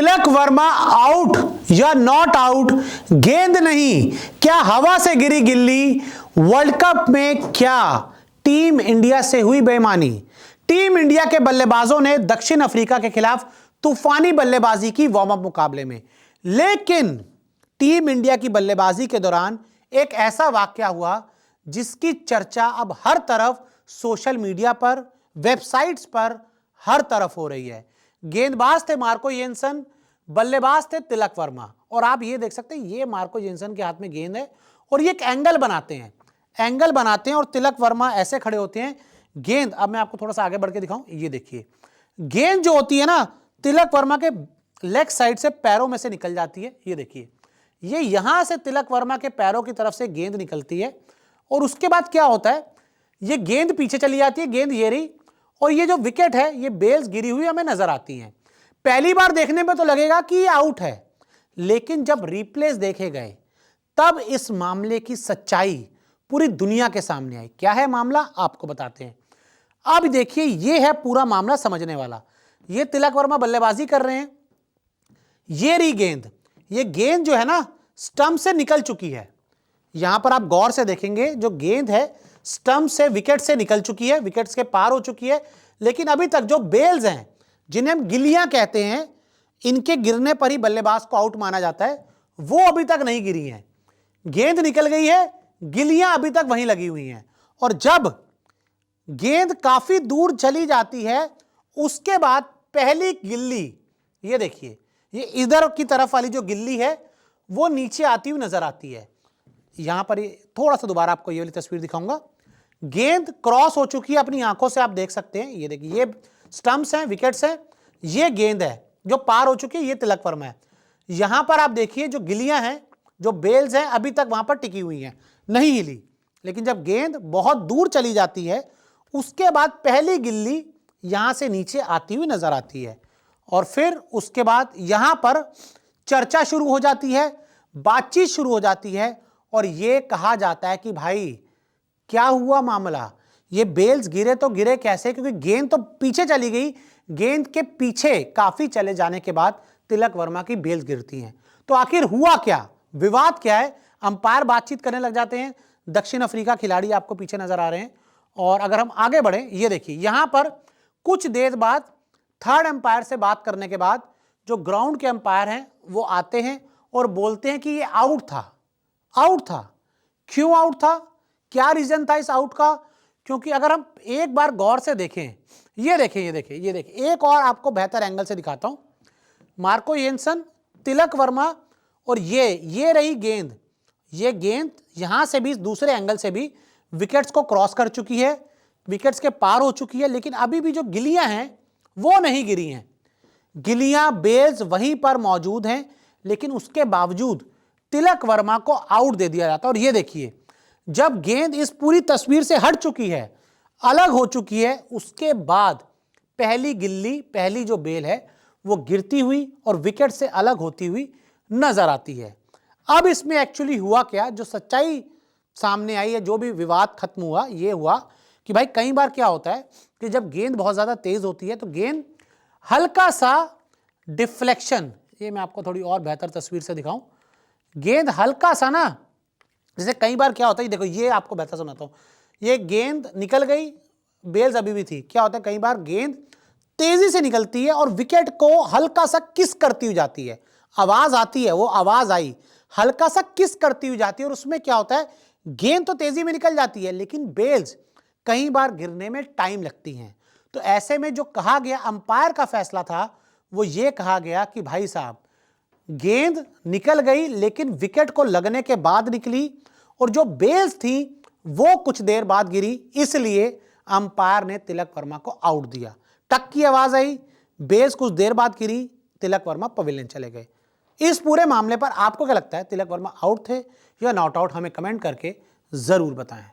Tilak Varma out या not out, गेंद नहीं, क्या हवा से गिरी गिल्ली, वर्ल्ड कप में क्या टीम इंडिया से हुई बेईमानी। टीम इंडिया के बल्लेबाजों ने दक्षिण अफ्रीका के खिलाफ तूफानी बल्लेबाजी की वार्म अप मुकाबले में, लेकिन टीम इंडिया की बल्लेबाजी के दौरान एक ऐसा वाकया हुआ जिसकी चर्चा अब हर तरफ सोशल मीडिया पर, वेबसाइट्स पर हर तरफ हो रही है। गेंदबाज थे मार्को येन्सन, बल्लेबाज थे तिलक वर्मा, और आप ये देख सकते हैं ये मार्को येन्सन के हाथ में गेंद है और ये एक एंगल बनाते हैं और तिलक वर्मा ऐसे खड़े होते हैं। गेंद, अब मैं आपको थोड़ा सा आगे बढ़ के दिखाऊं, ये देखिए गेंद जो होती है ना तिलक वर्मा के लेग साइड से पैरों में से निकल जाती है। ये देखिए ये यहां से तिलक वर्मा के पैरों की तरफ से गेंद निकलती है और उसके बाद क्या होता है, ये गेंद पीछे चली जाती है, गेंद ये रही, और ये जो विकेट है ये बेल्स गिरी हुई हमें नजर आती हैं। पहली बार देखने में तो लगेगा कि ये आउट है, लेकिन जब रिप्लेस देखे गए तब इस मामले की सच्चाई पूरी दुनिया के सामने आई। क्या है मामला, आपको बताते हैं। अब देखिए ये है पूरा मामला समझने वाला। ये तिलक वर्मा बल्लेबाजी कर रहे हैं, ये रही गेंद, ये गेंद जो है ना स्टंप से निकल चुकी है। यहां पर आप गौर से देखेंगे जो गेंद है स्टंप से, विकेट से निकल चुकी है, विकेट्स के पार हो चुकी है, लेकिन अभी तक जो बेल्स हैं जिन्हें हम गिल्लियां कहते हैं, इनके गिरने पर ही बल्लेबाज को आउट माना जाता है, वो अभी तक नहीं गिरी हैं। गेंद निकल गई है, गिल्लियां अभी तक वहीं लगी हुई हैं, और जब गेंद काफी दूर चली जाती है उसके बाद पहली गिल्ली, ये देखिए ये इधर की तरफ वाली जो गिल्ली है वो नीचे आती हुई नजर आती है। यहां पर ये थोड़ा सा दोबारा आपको ये वाली तस्वीर दिखाऊंगा। गेंद क्रॉस हो चुकी है, अपनी आंखों से आप देख सकते हैं। ये देखिए ये स्टंप्स हैं, विकेट्स हैं, ये गेंद है जो पार हो चुकी है, ये तिलक वर्मा है। यहां पर आप देखिए जो गिल्लियां हैं, जो बेल्स हैं, अभी तक वहां पर टिकी हुई हैं, नहीं हिली, लेकिन जब गेंद बहुत दूर चली जाती है उसके बाद पहली गिल्ली यहां से नीचे आती हुई नजर आती है, और फिर उसके बाद यहां पर चर्चा शुरू हो जाती है, बातचीत शुरू हो जाती है, और यह कहा जाता है कि भाई क्या हुआ मामला, ये बेल्स गिरे तो गिरे कैसे, क्योंकि गेंद तो पीछे चली गई, गेंद के पीछे काफी चले जाने के बाद तिलक वर्मा की बेल्स गिरती हैं। तो आखिर हुआ क्या, विवाद क्या है, अंपायर बातचीत करने लग जाते हैं। दक्षिण अफ्रीका खिलाड़ी आपको पीछे नजर आ रहे हैं, और अगर हम आगे बढ़े, ये देखिए यहां पर कुछ देर बाद थर्ड अंपायर से बात करने के बाद जो ग्राउंड के अंपायर हैं वो आते हैं और बोलते हैं कि ये आउट था। आउट था, क्यों आउट था, क्या रीजन था इस आउट का, क्योंकि अगर हम एक बार गौर से देखें, ये देखिए एक और आपको बेहतर एंगल से दिखाता हूं। मार्को येन्सन, तिलक वर्मा, और ये रही गेंद, ये गेंद यहां से भी दूसरे एंगल से भी विकेट्स को क्रॉस कर चुकी है, विकेट्स के पार हो चुकी है, लेकिन अभी भी जो गिल्लियां हैं वो नहीं गिरी हैं। गिल्लियां, बेल्स वहीं पर मौजूद हैं, लेकिन उसके बावजूद तिलक वर्मा को आउट दे दिया जाता है। और ये देखिए जब गेंद इस पूरी तस्वीर से हट चुकी है, अलग हो चुकी है, उसके बाद पहली गिल्ली, पहली जो बेल है वो गिरती हुई और विकेट से अलग होती हुई नजर आती है। अब इसमें एक्चुअली हुआ क्या, जो सच्चाई सामने आई है, जो भी विवाद खत्म हुआ, ये हुआ कि भाई कई बार क्या होता है कि जब गेंद बहुत ज्यादा तेज होती है तो गेंद हल्का सा डिफ्लेक्शन, ये मैं आपको थोड़ी और बेहतर तस्वीर से दिखाऊं, गेंद हल्का सा ना, जैसे कई बार क्या होता है, देखो ये आपको बेहतर सुनाता हूं, ये गेंद निकल गई, बेल्स अभी भी थी, क्या होता है कई बार गेंद तेजी से निकलती है और विकेट को हल्का सा किस करती हुई जाती है, आवाज आती है, वो आवाज आई, हल्का सा किस करती हुई जाती है, और उसमें क्या होता है गेंद तो तेजी में निकल जाती है, लेकिन बेल्स कई बार गिरने में टाइम लगती हैं। तो ऐसे में जो कहा गया, अंपायर का फैसला था, वो ये कहा गया कि भाई साहब गेंद निकल गई, लेकिन विकेट को लगने के बाद निकली, और जो बेल्स थी वो कुछ देर बाद गिरी, इसलिए अंपायर ने तिलक वर्मा को आउट दिया। टक की आवाज आई, बेल्स कुछ देर बाद गिरी, तिलक वर्मा पवेलियन चले गए। इस पूरे मामले पर आपको क्या लगता है, तिलक वर्मा आउट थे या नॉट आउट, हमें कमेंट करके जरूर बताएं।